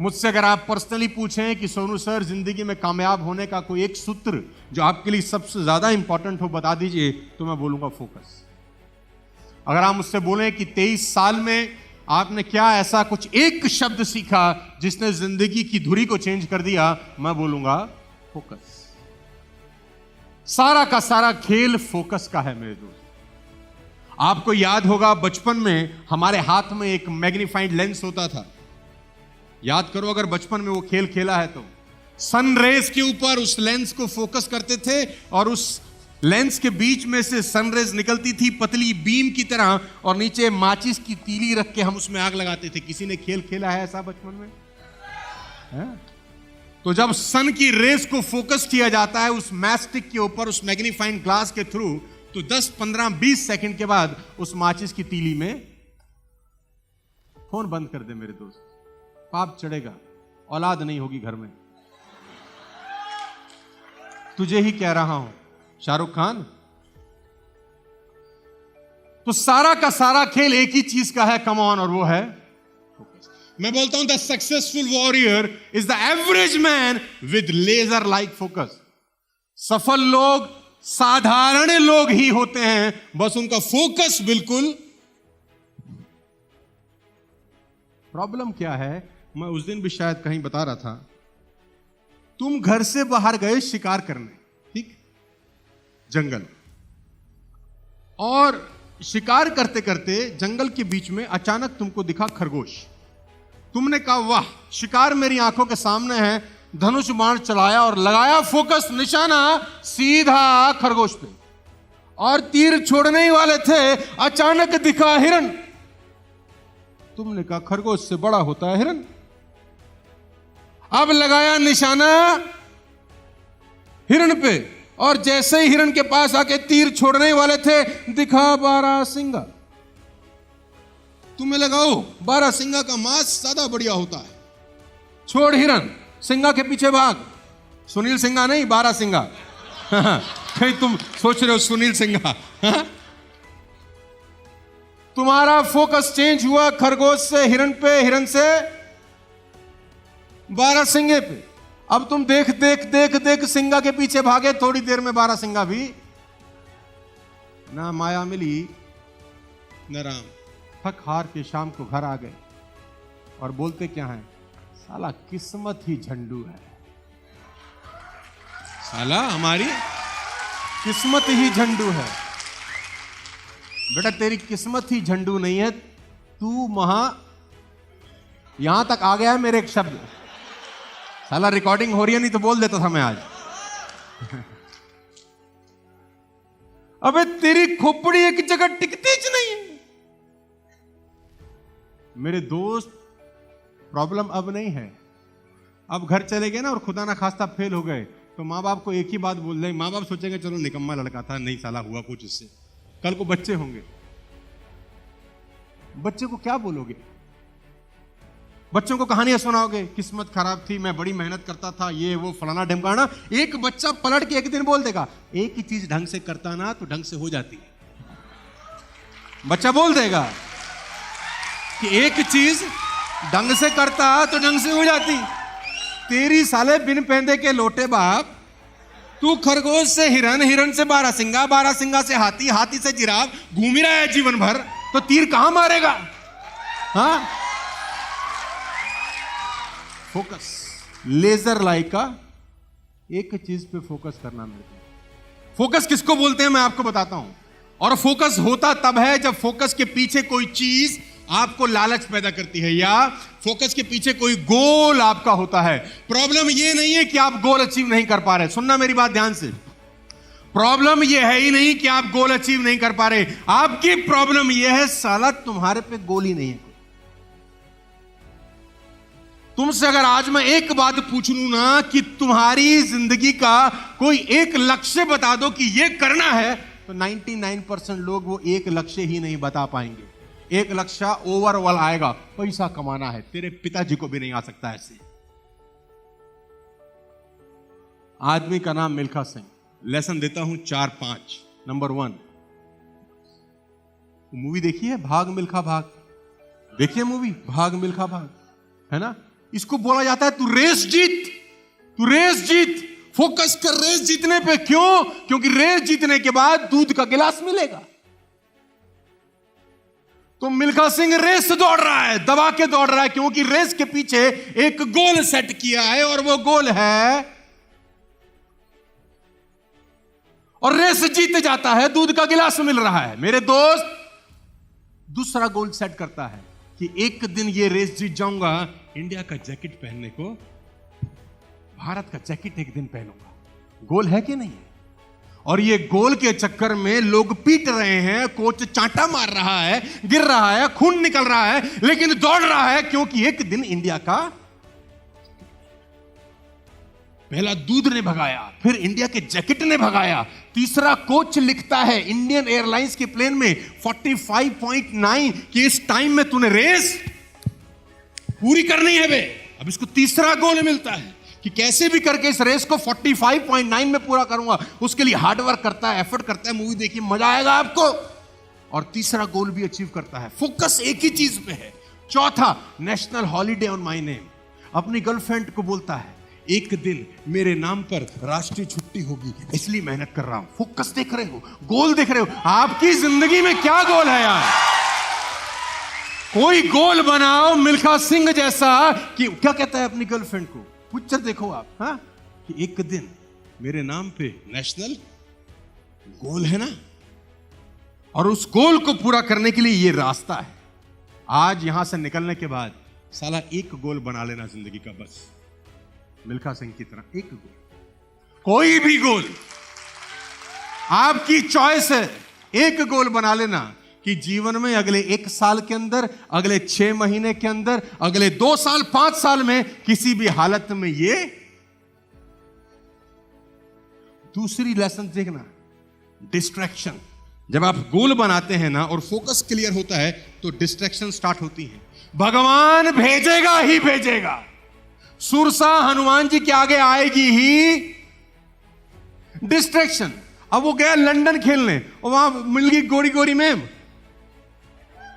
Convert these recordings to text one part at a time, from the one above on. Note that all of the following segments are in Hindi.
मुझसे अगर आप पर्सनली पूछें कि सोनू सर जिंदगी में कामयाब होने का कोई एक सूत्र जो आपके लिए सबसे ज्यादा इंपॉर्टेंट हो बता दीजिए, तो मैं बोलूंगा फोकस। अगर आप मुझसे बोलें कि 23 साल में आपने क्या ऐसा कुछ एक शब्द सीखा जिसने जिंदगी की धुरी को चेंज कर दिया, मैं बोलूंगा फोकस। सारा का सारा खेल फोकस का है मेरे दोस्त। आपको याद होगा बचपन में हमारे हाथ में एक मैग्नीफाइड लेंस होता था। याद करो अगर बचपन में वो खेल खेला है तो। सन रेज के ऊपर उस लेंस को फोकस करते थे और उस लेंस के बीच में से सनरेज निकलती थी पतली बीम की तरह, और नीचे माचिस की तीली रख के हम उसमें आग लगाते थे। किसी ने खेल खेला है ऐसा बचपन में? है? तो जब सन की रेस को फोकस किया जाता है उस मैस्टिक के ऊपर, उस मैग्नीफाइंग ग्लास के थ्रू, तो 10, 15, 20 सेकंड के बाद उस माचिस की तीली में फोन बंद कर दे मेरे दोस्त, पाप चढ़ेगा, औलाद नहीं होगी घर में। तुझे ही कह रहा हूं शाहरुख खान। तो सारा का सारा खेल एक ही चीज का है, कम ऑन, और वो है फोकस। मैं बोलता हूं the successful warrior is the average man with laser like focus. सफल लोग साधारण लोग ही होते हैं, बस उनका फोकस बिल्कुल। प्रॉब्लम क्या है, मैं उस दिन भी शायद कहीं बता रहा था, तुम घर से बाहर गए शिकार करने, ठीक, जंगल, और शिकार करते करते जंगल के बीच में अचानक तुमको दिखा खरगोश। तुमने कहा वाह, शिकार मेरी आंखों के सामने है, धनुष बाण चलाया और लगाया फोकस, निशाना सीधा खरगोश पे, और तीर छोड़ने ही वाले थे, अचानक दिखा हिरन। तुमने कहा खरगोश से बड़ा होता है हिरन। अब लगाया निशाना हिरन पे, और जैसे ही हिरन के पास आके तीर छोड़ने वाले थे, दिखा बारहसिंगा। तुम्हें लगाओ बारहसिंगा का मांस ज्यादा बढ़िया होता है, छोड़ हिरन, सिंगा के पीछे भाग। सुनील सिंगा नहीं, बारहसिंगा। कहीं तुम सोच रहे हो सुनील सिंगा। तुम्हारा फोकस चेंज हुआ खरगोश से हिरन पे, हिरन से बारहसिंगे पे। अब तुम देख देख देख देख सिंगा के पीछे भागे, थोड़ी देर में बारहसिंगा भी ना माया मिली न राम। थक हार के शाम को घर आ गए और बोलते क्या है, साला किस्मत ही झंडू है, साला हमारी किस्मत ही झंडू है। बेटा तेरी किस्मत ही झंडू नहीं है, तू यहां तक आ गया है मेरे एक शब्द। साला रिकॉर्डिंग हो रही है, नहीं तो बोल देता था मैं आज। अबे तेरी खोपड़ी एक जगह टिकती ज नहीं है मेरे दोस्त। प्रॉब्लम अब नहीं है, अब घर चले गए ना और खुदा ना खास्ता फेल हो गए, तो माँ बाप को एक ही बात बोल देंगे। माँ बाप सोचेंगे चलो निकम्मा लड़का था, नहीं साला हुआ कुछ इससे। कल को बच्चे होंगे, बच्चे को क्या बोलोगे? बच्चों को कहानियां सुनाओगे, किस्मत खराब थी, मैं बड़ी मेहनत करता था, ये वो फलाना ढमकाना। एक बच्चा पलट के एक दिन बोल देगा, एक ही चीज ढंग से करता ना तो ढंग से हो जाती है। बच्चा बोल देगा कि एक चीज ढंग से करता तो ढंग से हो जाती। तेरी साले बिन पहनदे के लोटे बाप, तू खरगोश से हिरन, हिरन से बारहसिंगा, बारहसिंगा से हाथी, हाथी से जिराफ, घूम ही रहा है जीवन भर, तो तीर कहां मारेगा? हाँ, फोकस, लेजर लाइक का एक चीज पे फोकस करना मिलता है। फोकस किसको बोलते हैं मैं आपको बताता हूं। और फोकस होता तब है जब फोकस के पीछे कोई चीज आपको लालच पैदा करती है, या फोकस के पीछे कोई गोल आपका होता है। प्रॉब्लम यह नहीं है कि आप गोल अचीव नहीं कर पा रहे, सुनना मेरी बात ध्यान से। प्रॉब्लम यह है ही नहीं कि आप गोल अचीव नहीं कर पा रहे, आपकी प्रॉब्लम यह है साला तुम्हारे पे गोल ही नहीं है। तुमसे अगर आज मैं एक बात पूछ लूं ना कि तुम्हारी जिंदगी का कोई एक लक्ष्य बता दो कि यह करना है, तो 99% लोग वो एक लक्ष्य ही नहीं बता पाएंगे। एक लक्ष्य ओवरऑल आएगा, पैसा कमाना है। तेरे पिताजी को भी नहीं आ सकता ऐसे। आदमी का नाम मिल्खा सिंह। लेसन देता हूं 4-5। नंबर 1, मूवी देखी है भाग मिल्खा भाग? देखिए मूवी भाग मिल्खा भाग, है ना? इसको बोला जाता है तू रेस जीत, तू रेस जीत, फोकस कर रेस जीतने पे। क्यों? क्योंकि रेस जीतने के बाद दूध का गिलास मिलेगा। तो मिल्खा सिंह रेस दौड़ रहा है, दबा के दौड़ रहा है, क्योंकि रेस के पीछे एक गोल सेट किया है और वो गोल है, और रेस जीत जाता है, दूध का गिलास मिल रहा है। मेरे दोस्त, दूसरा गोल सेट करता है कि एक दिन ये रेस जीत जाऊंगा, इंडिया का जैकेट पहनने को, भारत का जैकेट एक दिन पहनूंगा। गोल है कि नहीं है? और ये गोल के चक्कर में लोग पीट रहे हैं, कोच चांटा मार रहा है, गिर रहा है, खून निकल रहा है, लेकिन दौड़ रहा है, क्योंकि एक दिन इंडिया का पहला दूध ने भगाया, फिर इंडिया के जैकेट ने भगाया। तीसरा कोच लिखता है इंडियन एयरलाइंस के प्लेन में 45.9 कि इस टाइम में तूने रेस पूरी करनी है बे। अब इसको तीसरा गोल मिलता है कि कैसे भी करके इस रेस को 45.9 में पूरा करूंगा। उसके लिए हार्ड वर्क करता है, एफर्ट करता है। मूवी देखिए, मजा आएगा आपको। और तीसरा गोल भी अचीव करता है। फोकस एक ही चीज पे है। चौथा, national holiday on my name. अपनी गर्लफ्रेंड को बोलता है एक दिन मेरे नाम पर राष्ट्रीय छुट्टी होगी, इसलिए मेहनत कर रहा हूं। फोकस देख रहे हो, गोल देख रहे हो। आपकी जिंदगी में क्या गोल है यार? कोई गोल बनाओ मिल्खा सिंह जैसा कि क्या कहता है अपनी गर्लफ्रेंड को, पिक्चर देखो आप, हाँ, कि एक दिन मेरे नाम पे नेशनल गोल है ना, और उस गोल को पूरा करने के लिए ये रास्ता है। आज यहां से निकलने के बाद साला एक गोल बना लेना जिंदगी का, बस मिल्खा सिंह की तरह एक गोल, कोई भी गोल आपकी चॉइस है। एक गोल बना लेना कि जीवन में अगले 1 साल के अंदर, अगले 6 महीने के अंदर, अगले 2 साल 5 साल में किसी भी हालत में ये। दूसरी लेसन देखना, डिस्ट्रैक्शन। जब आप गोल बनाते हैं ना और फोकस क्लियर होता है तो डिस्ट्रैक्शन स्टार्ट होती है। भगवान भेजेगा ही भेजेगा। सुरसा हनुमान जी के आगे आएगी ही डिस्ट्रैक्शन। अब वो गया लंदन खेलने और वहां मिल गई गोरी गोरी मैम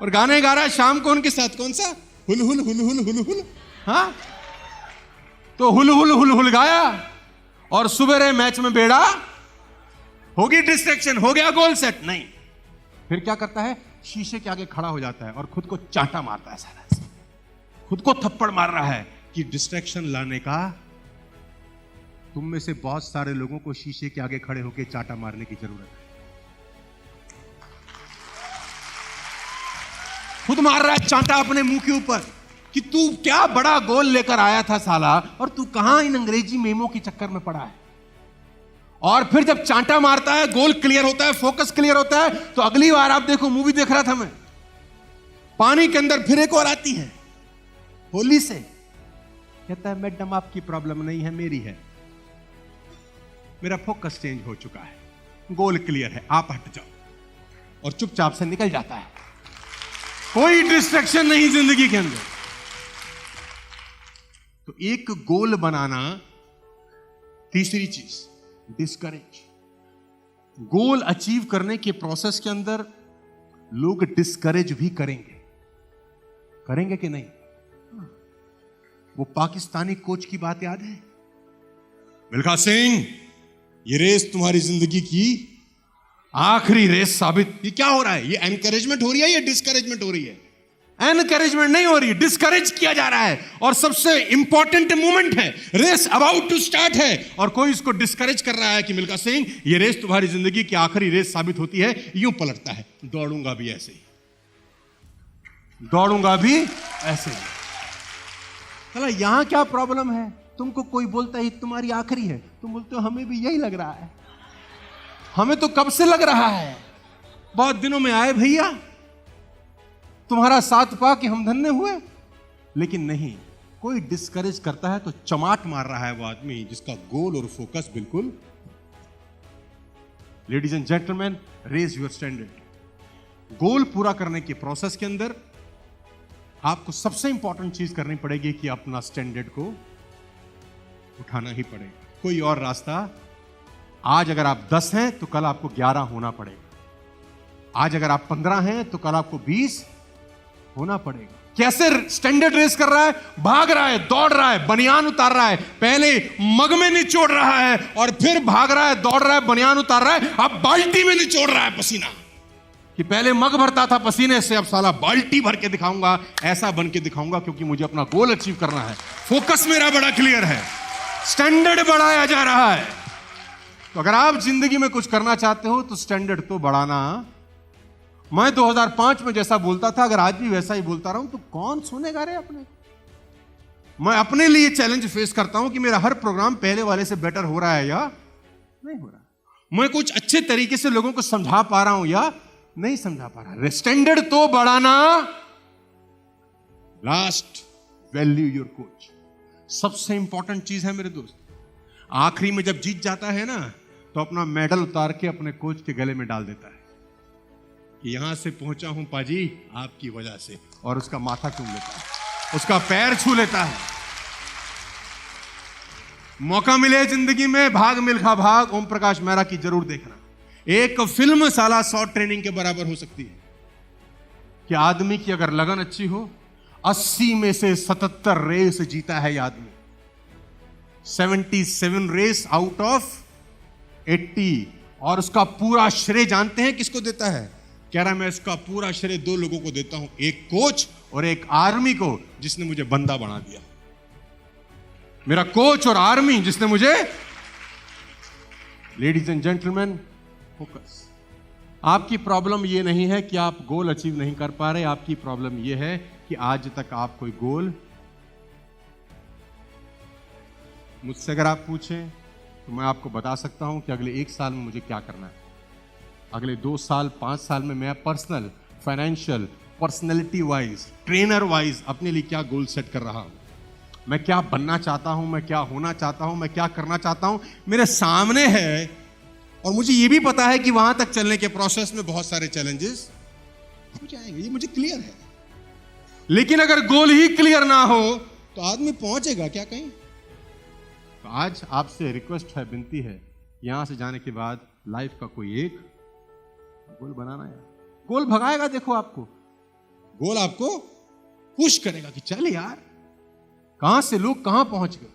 और गाने गा रहा है शाम को उनके साथ। कौन सा? हुल हुल हुल हुल हुल हुल। हाँ, तो हुल हुल हुल हुल गाया और सुबह मैच में बेड़ा होगी। डिस्ट्रैक्शन हो गया, गोल सेट नहीं। फिर क्या करता है? शीशे के आगे खड़ा हो जाता है और खुद को चांटा मारता है। सारा खुद को थप्पड़ मार रहा है कि डिस्ट्रैक्शन लाने का। तुम में से बहुत सारे लोगों को शीशे के आगे खड़े होकर चांटा मारने की जरूरत है। खुद मार रहा है चांटा अपने मुंह के ऊपर कि तू क्या बड़ा गोल लेकर आया था साला, और तू कहां इन अंग्रेजी मेमों के चक्कर में पड़ा है। और फिर जब चांटा मारता है, गोल क्लियर होता है, फोकस क्लियर होता है, तो अगली बार आप देखो, मूवी देख रहा था मैं, पानी के अंदर फिर एक और आती है होली से, कहता है मैडम आपकी प्रॉब्लम नहीं है, मेरी है। मेरा फोकस चेंज हो चुका है, गोल क्लियर है, आप हट जाओ, और चुपचाप से निकल जाता है। कोई डिस्ट्रैक्शन नहीं जिंदगी के अंदर। तो एक गोल बनाना। तीसरी चीज, डिस्करेज। गोल अचीव करने के प्रोसेस के अंदर लोग डिस्करेज भी करेंगे। करेंगे कि नहीं? वो पाकिस्तानी कोच की बात याद है? मिल्खा सिंह, ये रेस तुम्हारी जिंदगी की आखिरी रेस साबित। ये क्या हो रहा है? ये एनकरेजमेंट हो रही है या डिस्करेजमेंट हो रही है? एनकरेजमेंट नहीं हो रही है, डिस्करेज किया जा रहा है। और सबसे इंपॉर्टेंट मोमेंट है, रेस अबाउट टू स्टार्ट है, और कोई इसको डिस्करेज कर रहा है कि मिल्खा सिंह, ये रेस तुम्हारी जिंदगी की आखिरी रेस साबित होती है। यूं पलटता है, दौड़ूंगा भी ऐसे ही, दौड़ूंगा भी ऐसे ही। चला, यहां क्या प्रॉब्लम है? तुमको कोई बोलता है तुम्हारी आखिरी है, तुम बोलते हो हमें भी यही लग रहा है। हमें तो कब से लग रहा है, बहुत दिनों में आए भैया, तुम्हारा साथ पा के हम धन्य हुए। लेकिन नहीं, कोई डिस्करेज करता है तो चमाट मार रहा है वो आदमी जिसका गोल और फोकस बिल्कुल। Ladies and gentleman, raise your standard. Goal पूरा करने के प्रोसेस के अंदर आपको सबसे इंपॉर्टेंट चीज करनी पड़ेगी कि अपना स्टैंडर्ड को उठाना ही पड़ेगा। कोई और रास्ता। आज अगर आप 10 हैं तो कल आपको 11 होना पड़ेगा। आज अगर आप 15 हैं तो कल आपको 20 होना पड़ेगा। कैसे स्टैंडर्ड रेस कर रहा है, भाग रहा है, दौड़ रहा है, बनियान उतार रहा है, पहले मग में निचोड़ रहा है और फिर भाग रहा है, दौड़ रहा है, बनियान उतार रहा है, अब बाल्टी में निचोड़ रहा है पसीना। कि पहले मग भरता था पसीने से, अब साला बाल्टी भर के दिखाऊंगा, ऐसा बन के दिखाऊंगा, क्योंकि मुझे अपना गोल अचीव करना है। फोकस मेरा बड़ा क्लियर है, स्टैंडर्ड बढ़ाया जा रहा है। तो अगर आप जिंदगी में कुछ करना चाहते हो तो स्टैंडर्ड तो बढ़ाना। मैं 2005 में जैसा बोलता था, अगर आज भी वैसा ही बोलता रहूं तो कौन सुनेगा रे अपने। मैं अपने लिए चैलेंज फेस करता हूं कि मेरा हर प्रोग्राम पहले वाले से बेटर हो रहा है या नहीं हो रहा, मैं कुछ अच्छे तरीके से लोगों को समझा पा रहा हूं या नहीं समझा पा रहा। स्टैंडर्ड तो बढ़ाना। Last, value your coach. सबसे इंपॉर्टेंट चीज है मेरे दोस्त। आखिरी में जब जीत जाता है ना, तो अपना मेडल उतार के अपने कोच के गले में डाल देता है कि यहां से पहुंचा हूं पाजी आपकी वजह से, और उसका माथा चूम लेता है, उसका पैर छू लेता है। मौका मिले जिंदगी में, भाग मिल्खा भाग, ओम प्रकाश मेहरा की जरूर देखना। एक फिल्म साला 100 ट्रेनिंग के बराबर हो सकती है। कि आदमी की अगर लगन अच्छी हो, 80 में से 77 रेस जीता है ये आदमी। 77 रेस आउट ऑफ 80। और उसका पूरा श्रेय जानते हैं किसको देता है? कह रहा मैं इसका पूरा श्रेय 2 लोगों को देता हूं, एक कोच और एक आर्मी को, जिसने मुझे बंदा बना दिया। मेरा कोच और आर्मी जिसने मुझे। Ladies and gentleman, focus. आपकी प्रॉब्लम यह नहीं है कि आप गोल अचीव नहीं कर पा रहे, आपकी प्रॉब्लम यह है कि आज तक आप कोई गोल। मुझसे अगर आप पूछें तो मैं आपको बता सकता हूं कि अगले 1 साल में मुझे क्या करना है, अगले 2 साल 5 साल में मैं personal, financial, personality wise, trainer wise अपने लिए क्या गोल सेट कर रहा हूं, मैं क्या बनना चाहता हूं, मैं क्या होना चाहता हूं, मैं क्या करना चाहता हूं, मेरे सामने है। और मुझे यह भी पता है कि वहां तक चलने के प्रोसेस में बहुत सारे चैलेंजेस हो जाएंगे, ये मुझे क्लियर है। लेकिन अगर गोल ही क्लियर ना हो तो आदमी पहुंचेगा क्या कहीं? तो आज आपसे रिक्वेस्ट है, विनती है, यहां से जाने के बाद लाइफ का कोई एक गोल बनाना है। गोल भगाएगा, देखो आपको गोल आपको पुश करेगा कि चल यार, कहां से लोग कहां पहुंच गए।